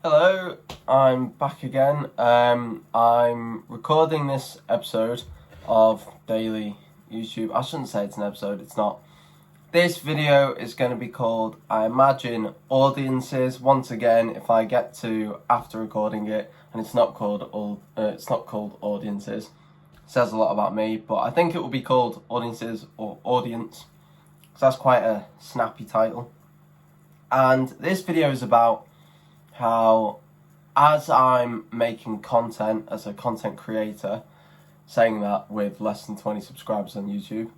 Hello, I'm back again. I'm recording this episode of daily YouTube. I shouldn't say it's an episode, it's not. This video is going to be called, I imagine, audiences. Once again, if I get to after recording it and it's not called audiences, it says a lot about me. But I think it will be called audiences or audience, because that's quite a snappy title. And this video is about how, as I'm making content as a content creator, saying that with less than 20 subscribers on YouTube,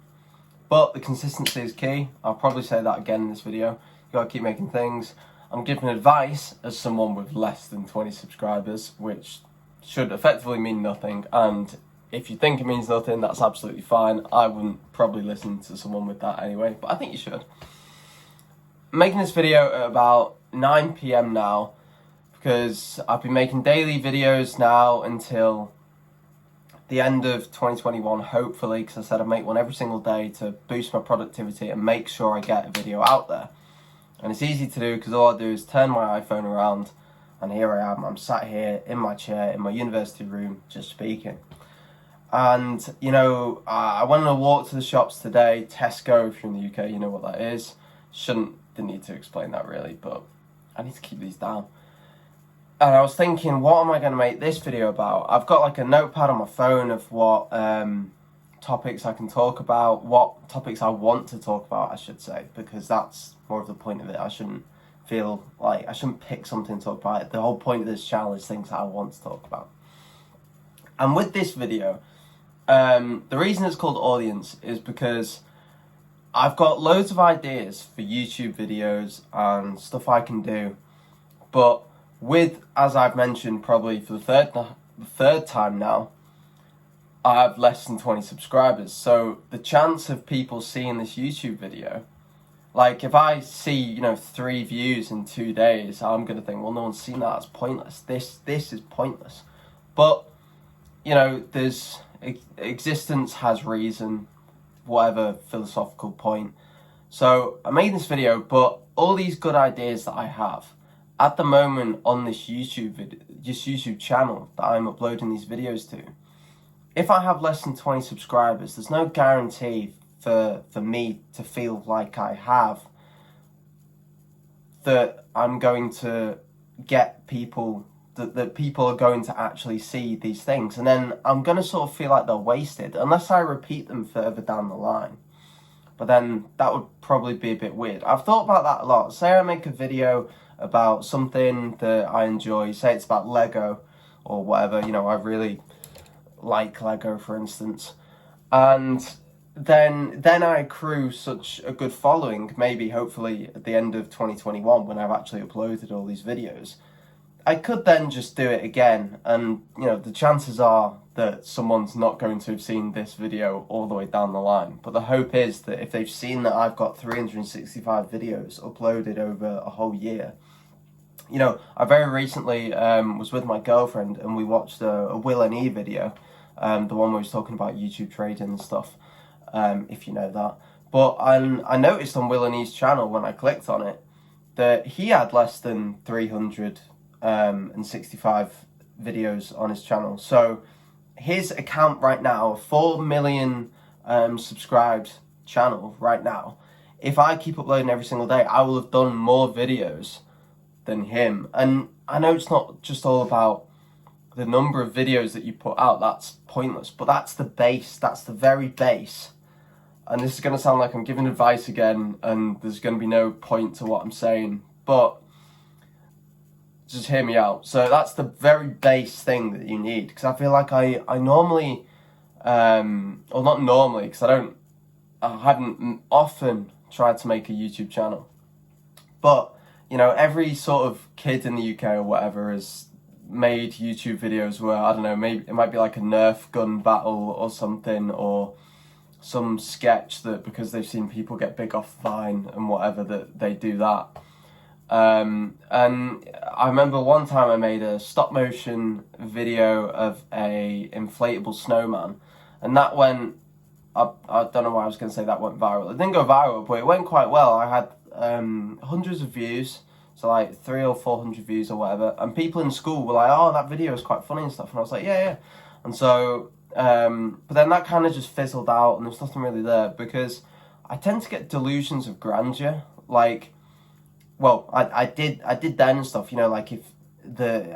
but the consistency is key. I'll probably say that again in this video. You gotta keep making things. I'm giving advice as someone with less than 20 subscribers, which should effectively mean nothing. And if you think it means nothing, that's absolutely fine. I wouldn't probably listen to someone with that anyway, but I think you should. I'm making this video at about 9 PM now, because I've been making daily videos now until the end of 2021, hopefully, because I said I'd make one every single day to boost my productivity and make sure I get a video out there. And it's easy to do because all I do is turn my iPhone around and here I am. I'm sat here in my chair in my university room just speaking. And, you know, I went on a walk to the shops today. Tesco, if you're in the UK, you know what that is. Didn't need to explain that really, but I need to keep these down. And I was thinking, what am I going to make this video about? I've got like a notepad on my phone of what topics I can talk about, what topics I want to talk about, I should say, because that's more of the point of it. I shouldn't feel like I shouldn't pick something to talk about. The whole point of this channel is things I want to talk about. And with this video, the reason it's called Audience is because I've got loads of ideas for YouTube videos and stuff I can do, but with, as I've mentioned probably for the third time now, I have less than 20 subscribers. So the chance of people seeing this YouTube video, like if I see, 3 views in 2 days, I'm going to think, well, no one's seen that, it's pointless. This is pointless. But, there's existence has reason, whatever philosophical point. So I made this video, but all these good ideas that I have, at the moment on this YouTube channel that I'm uploading these videos to, if I have less than 20 subscribers, there's no guarantee for me to feel like I have that I'm going to get people, that people are going to actually see these things. And then I'm going to sort of feel like they're wasted unless I repeat them further down the line. But then that would probably be a bit weird. I've thought about that a lot. Say I make a video about something that I enjoy, say it's about Lego or whatever, I really like Lego, for instance, and then I accrue such a good following, maybe hopefully at the end of 2021 when I've actually uploaded all these videos, I could then just do it again, and the chances are that someone's not going to have seen this video all the way down the line. But the hope is that if they've seen that I've got 365 videos uploaded over a whole year, I very recently was with my girlfriend and we watched a Will and E video, the one where he was talking about YouTube trading and stuff, if you know that. But I noticed on Will and E's channel when I clicked on it that he had less than 365 videos on his channel. So his account right now, a 4 million subscribed channel right now, if I keep uploading every single day, I will have done more videos than him. And I know it's not just all about the number of videos that you put out, that's pointless, but that's the base, that's the very base. And this is going to sound like I'm giving advice again and there's going to be no point to what I'm saying, but just hear me out. So that's the very base thing that you need, because I feel like I normally, or not normally, because I haven't often tried to make a YouTube channel, but every sort of kid in the UK or whatever has made YouTube videos where, I don't know, maybe it might be like a Nerf gun battle or something, or some sketch that because they've seen people get big off Vine and whatever, that they do that. And I remember one time I made a stop motion video of a inflatable snowman, and that went, I don't know why I was going to say that went viral. It didn't go viral, but it went quite well. I had hundreds of views, So like 300 or 400 views or whatever. And people in school were like, oh, that video is quite funny and stuff. And I was like, yeah. And so, but then that kind of just fizzled out and there's nothing really there because I tend to get delusions of grandeur. Like, well, I did then and stuff, you know, like if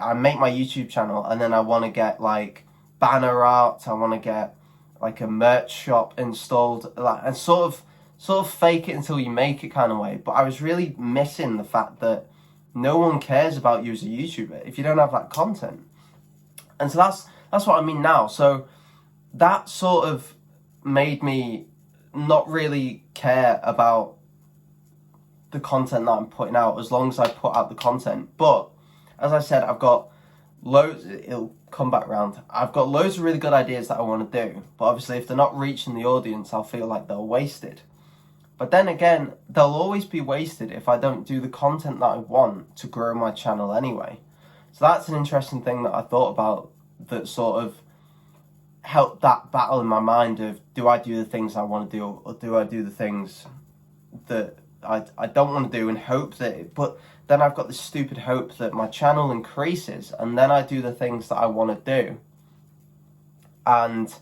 I make my YouTube channel and then I want to get like banner art, I want to get like a merch shop installed, like, and sort of fake it until you make it kind of way. But I was really missing the fact that no one cares about you as a YouTuber if you don't have that content. And so that's what I mean now. So that sort of made me not really care about the content that I'm putting out as long as I put out the content. But as I said, I've got loads, it'll come back round. I've got loads of really good ideas that I want to do. But obviously if they're not reaching the audience, I'll feel like they're wasted. But then again, they'll always be wasted if I don't do the content that I want to grow my channel anyway. So that's an interesting thing that I thought about that sort of helped that battle in my mind of, do I do the things I want to do or do I do the things that I don't want to do and hope that but then I've got this stupid hope that my channel increases and then I do the things that I want to do and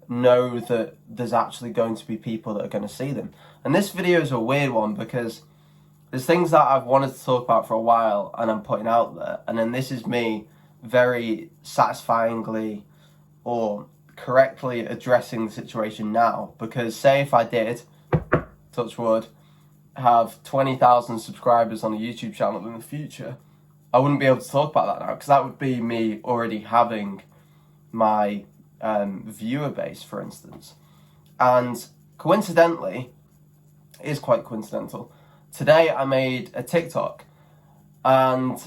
know that there's actually going to be people that are going to see them. And this video is a weird one because there's things that I've wanted to talk about for a while and I'm putting out there, and then this is me very satisfyingly or correctly addressing the situation now. Because say if I did, touch wood, have 20,000 subscribers on a YouTube channel in the future, I wouldn't be able to talk about that now because that would be me already having my viewer base, for instance. And coincidentally, it is quite coincidental, today I made a TikTok and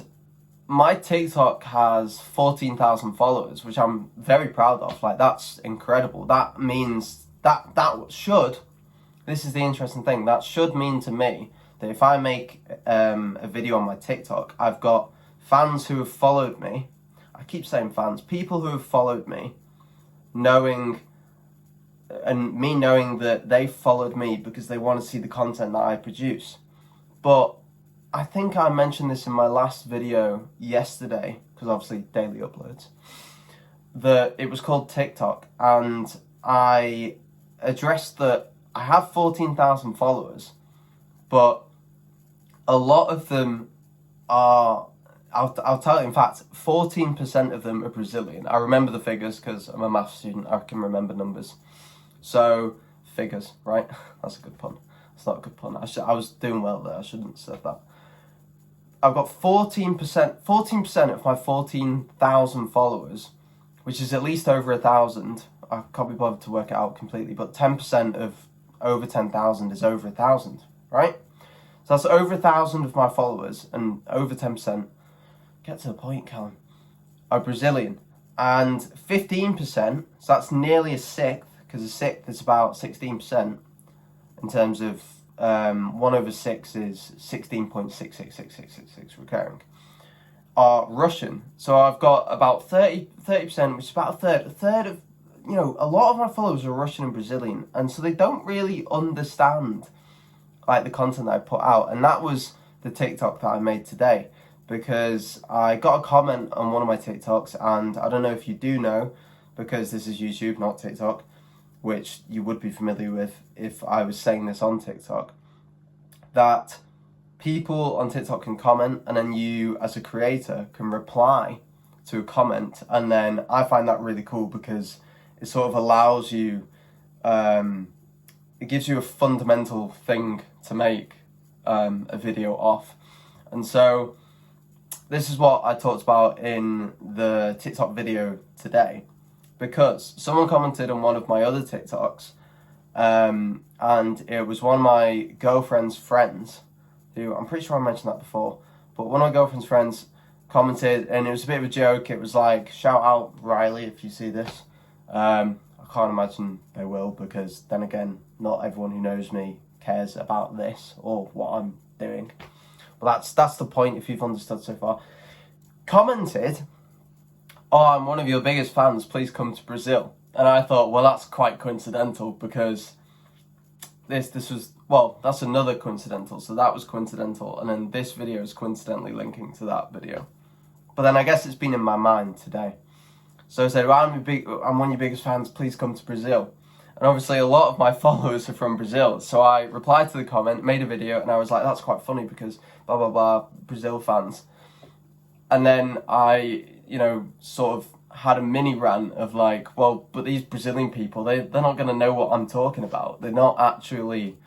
my TikTok has 14,000 followers, which I'm very proud of. Like, that's incredible. That means that should, this is the interesting thing, that should mean to me that if I make a video on my TikTok, I've got fans who have followed me. I keep saying fans, people who have followed me, knowing that they followed me because they want to see the content that I produce. But I think I mentioned this in my last video yesterday, because obviously daily uploads, that it was called TikTok, and I addressed that I have 14,000 followers, but a lot of them are, I'll tell you, in fact, 14% of them are Brazilian. I remember the figures because I'm a maths student, I can remember numbers. So, figures, right? That's a good pun. It's not a good pun. I was doing well there, I shouldn't have said that. I've got 14% of my 14,000 followers, which is at least over 1,000. I can't be bothered to work it out completely, but 10% of over 10,000 is over 1,000, right? So that's over 1,000 of my followers, and over 10%, get to the point, Callum, are Brazilian. And 15%, so that's nearly a sixth, because a sixth is about 16% in terms of 1 over 6 is 16.666666 recurring, are Russian. So I've got about 30%, which is about a third of, you know, a lot of my followers are Russian and Brazilian, and so they don't really understand like the content that I put out. And that was the TikTok that I made today, because I got a comment on one of my TikToks, and I don't know if you do know, because this is YouTube, not TikTok, which you would be familiar with if I was saying this on TikTok, that people on TikTok can comment and then you as a creator can reply to a comment, and then I find that really cool because it sort of allows you, it gives you a fundamental thing to make a video off. And so this is what I talked about in the TikTok video today, because someone commented on one of my other TikToks, and it was one of my girlfriend's friends, who, I'm pretty sure I mentioned that before, but one of my girlfriend's friends commented, and it was a bit of a joke. It was like, shout out Riley if you see this. I can't imagine they will, because then again, not everyone who knows me cares about this or what I'm doing. But that's the point, if you've understood so far. Commented, oh, I'm one of your biggest fans, please come to Brazil. And I thought, well, that's quite coincidental, because this was well, that's another coincidental. So that was coincidental, and then this video is coincidentally linking to that video. But then I guess it's been in my mind today. So I said, well, I'm one of your biggest fans, please come to Brazil. And obviously a lot of my followers are from Brazil. So I replied to the comment, made a video, and I was like, that's quite funny because blah, blah, blah, Brazil fans. And then I, sort of had a mini rant of like, well, but these Brazilian people, they're not going to know what I'm talking about. They're not actually,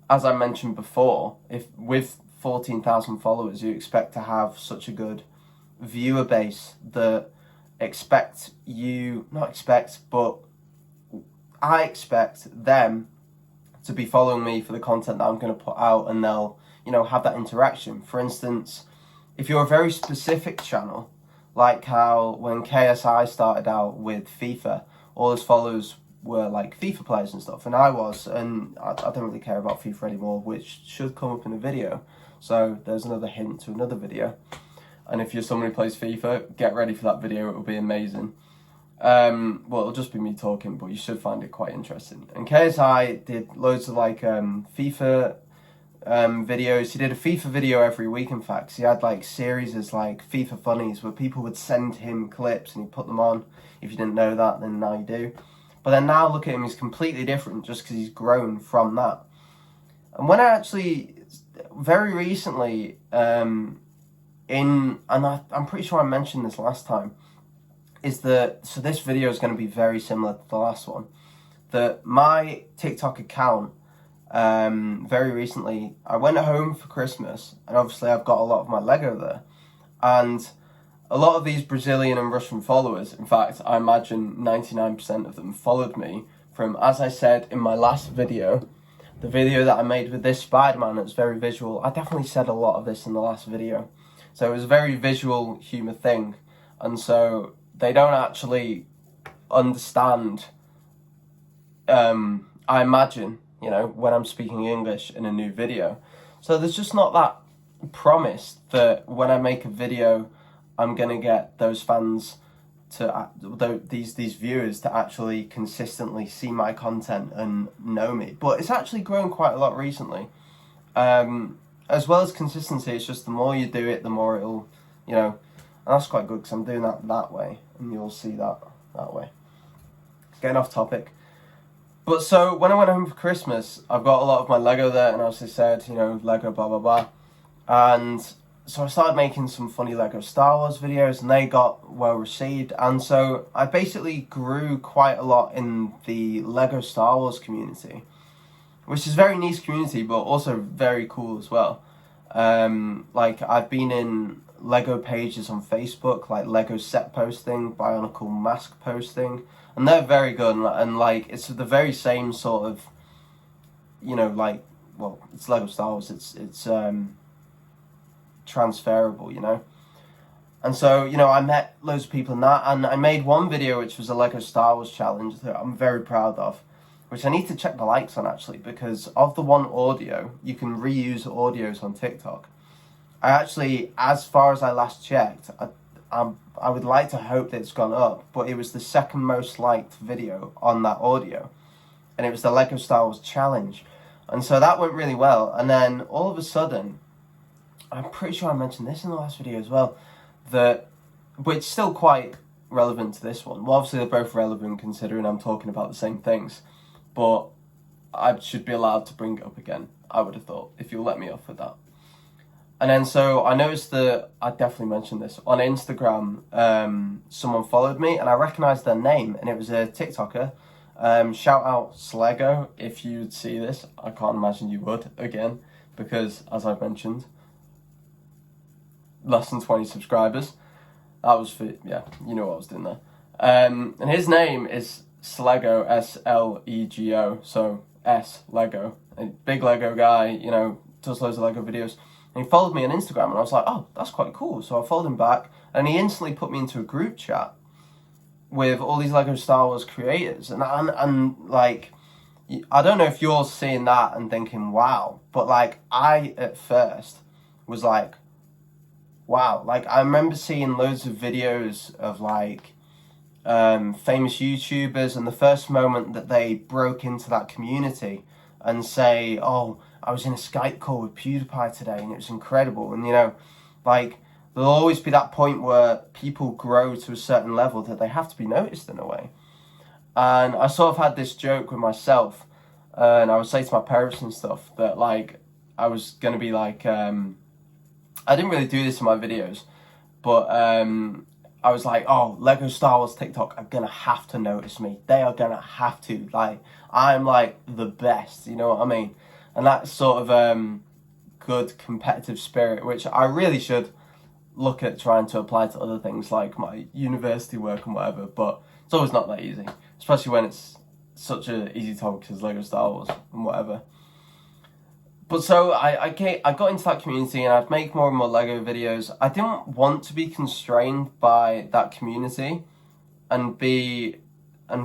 as I mentioned before, if with 14,000 followers, you expect to have such a good viewer base that I expect them to be following me for the content that I'm going to put out, and they'll, have that interaction. For instance, if you're a very specific channel, like how when KSI started out with FIFA, all his followers were like FIFA players and stuff, and I don't really care about FIFA anymore, which should come up in a video. So there's another hint to another video. And if you're someone who plays FIFA, get ready for that video, it will be amazing. Well, it'll just be me talking, but you should find it quite interesting. And KSI did loads of like FIFA videos. He did a FIFA video every week, in fact. He had like series as like FIFA funnies where people would send him clips and he'd put them on. If you didn't know that, then now you do. But then now look at him, he's completely different just because he's grown from that. And when I actually, very recently, I'm pretty sure I mentioned this last time, so this video is going to be very similar to the last one, that my TikTok account, very recently, I went home for Christmas, and obviously I've got a lot of my Lego there, and a lot of these Brazilian and Russian followers, in fact, I imagine 99% of them followed me from, as I said in my last video, the video that I made with this Spider-Man. It was very visual. I definitely said a lot of this in the last video. So it was a very visual humour thing, and so they don't actually understand, I imagine, when I'm speaking English in a new video. So there's just not that promise that when I make a video, I'm going to get those fans these viewers to actually consistently see my content and know me. But it's actually grown quite a lot recently. As well as consistency, it's just the more you do it, the more it'll, and that's quite good because I'm doing that way, and you'll see that way. Getting off topic. But so, when I went home for Christmas, I've got a lot of my Lego there, and I also said, Lego, blah, blah, blah. And so I started making some funny Lego Star Wars videos, and they got well received. And so I basically grew quite a lot in the Lego Star Wars community, which is a very niche community, but also very cool as well. Like, I've been in Lego pages on Facebook, like Lego set posting, Bionicle mask posting, and they're very good, and like, it's the very same sort of, well, it's Lego Star Wars, it's transferable, And so, I met loads of people in that, and I made one video which was a Lego Star Wars challenge that I'm very proud of, which I need to check the likes on actually, because of the one audio, you can reuse audios on TikTok. I actually, as far as I last checked, I would like to hope that it's gone up, but it was the second most liked video on that audio, and it was the Lego Star Wars challenge, and so that went really well. And then all of a sudden, I'm pretty sure I mentioned this in the last video as well, but it's still quite relevant to this one. Well, obviously they're both relevant considering I'm talking about the same things, but I should be allowed to bring it up again, I would have thought, if you'll let me off with that. And then so I noticed that, I definitely mentioned this, on Instagram, someone followed me and I recognised their name, and it was a TikToker. Shout out Slego if you'd see this. I can't imagine you would, again, because as I've mentioned, less than 20 subscribers. That was for, yeah, you know what I was doing there. And his name is Slego, S-L-E-G-O, so S, Lego. A big Lego guy, does loads of Lego videos. And he followed me on Instagram, and I was like, oh, that's quite cool. So I followed him back, and he instantly put me into a group chat with all these Lego Star Wars creators. And like, I don't know if you're seeing that and thinking, wow. But like, I, at first, was like, wow. Like, I remember seeing loads of videos of like, famous YouTubers, and the first moment that they broke into that community and say, oh, I was in a Skype call with PewDiePie today and it was incredible. And, you know, like, there'll always be that point where people grow to a certain level that they have to be noticed in a way. And I sort of had this joke with myself, and I would say to my parents and stuff that, like, I was going to be like, I didn't really do this in my videos, but I was like, oh, Lego Star Wars TikTok are going to have to notice me. They are going to have to. Like, I'm like the best, you know what I mean? And that's sort of good competitive spirit, which I really should look at trying to apply to other things like my university work and whatever, but it's always not that easy, especially when it's such an easy topic as Lego Star Wars and whatever. But so I got into that community and I'd make more and more Lego videos. I didn't want to be constrained by that community and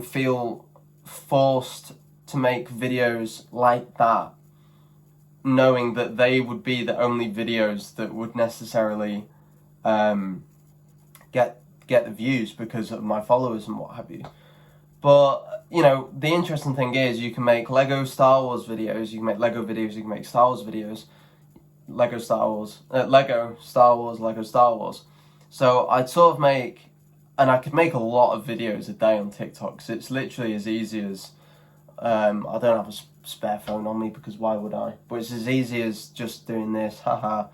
feel forced to make videos like that, knowing that they would be the only videos that would necessarily get the views because of my followers and what have you. But, you know, the interesting thing is you can make Lego Star Wars videos, you can make Lego videos, you can make Star Wars videos, Lego Star Wars, Lego Star Wars, Lego Star Wars. So I'd sort of make, and I could make a lot of videos a day on TikTok, so it's literally as easy as, I don't have a spare phone on me because why would I? But it's as easy as just doing this, haha,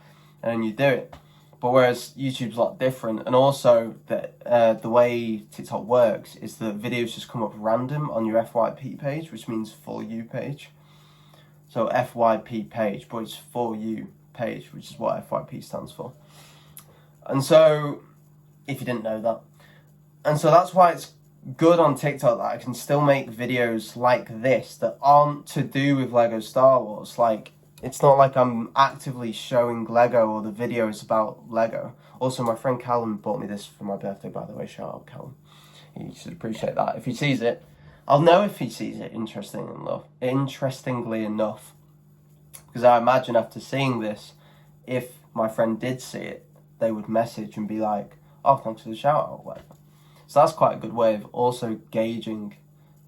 and then you do it. But whereas YouTube's a lot different, and also the way TikTok works is that videos just come up random on your FYP page, which means For You page. So FYP page, but it's For You page, which is what FYP stands for. And so, if you didn't know that. And so that's why it's good on TikTok that I can still make videos like this that aren't to do with Lego Star Wars. Like, it's not like I'm actively showing Lego or the video is about Lego. Also, my friend Callum bought me this for my birthday, by the way. Shout out, Callum. He should appreciate that. If he sees it, I'll know if he sees it, interestingly enough. Because I imagine after seeing this, if my friend did see it, they would message and be like, oh, thanks for the shout out, whatever. So that's quite a good way of also gauging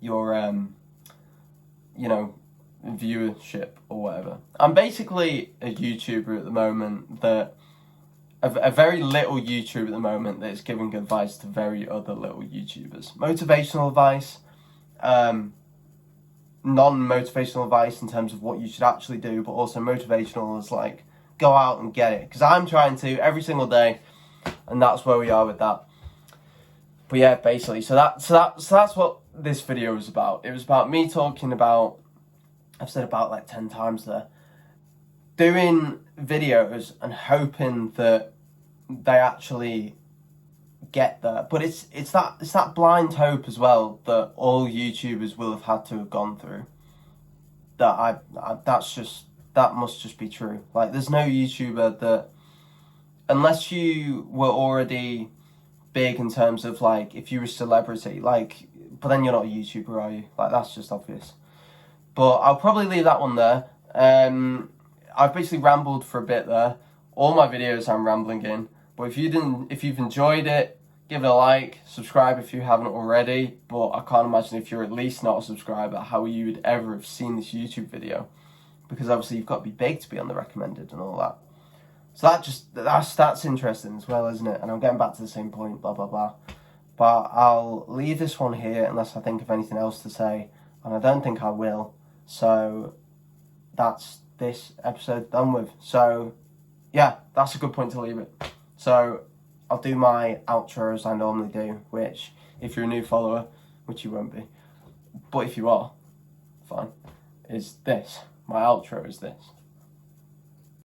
your, you know, viewership or whatever. I'm basically a YouTuber at the moment that a very little YouTuber at the moment that is giving advice to very other little YouTubers. Motivational advice, non-motivational advice in terms of what you should actually do, but also motivational is like go out and get it, because I'm trying to every single day, and that's where we are with that. But yeah, basically, so that's what this video was about. It was about me talking about, I've said about like 10 times there, doing videos and hoping that they actually get there. But it's that blind hope as well that all YouTubers will have had to have gone through. That that must just be true. Like, there's no YouTuber that, unless you were already big in terms of like if you're a celebrity, like, but then you're not a YouTuber, are you? Like, that's just obvious. But I'll probably leave that one there. I've basically rambled for a bit there. All my videos I'm rambling in. But if you've enjoyed it, give it a like, subscribe if you haven't already. But I can't imagine if you're at least not a subscriber how you would ever have seen this YouTube video, because obviously you've got to be big to be on the recommended and all that. So that's interesting as well, isn't it? And I'm getting back to the same point, blah blah blah. But I'll leave this one here unless I think of anything else to say, and I don't think I will. So that's this episode done with. So yeah, that's a good point to leave it. So I'll do my outro as I normally do, which, if you're a new follower, which you won't be, but if you are, fine, is this. My outro is this.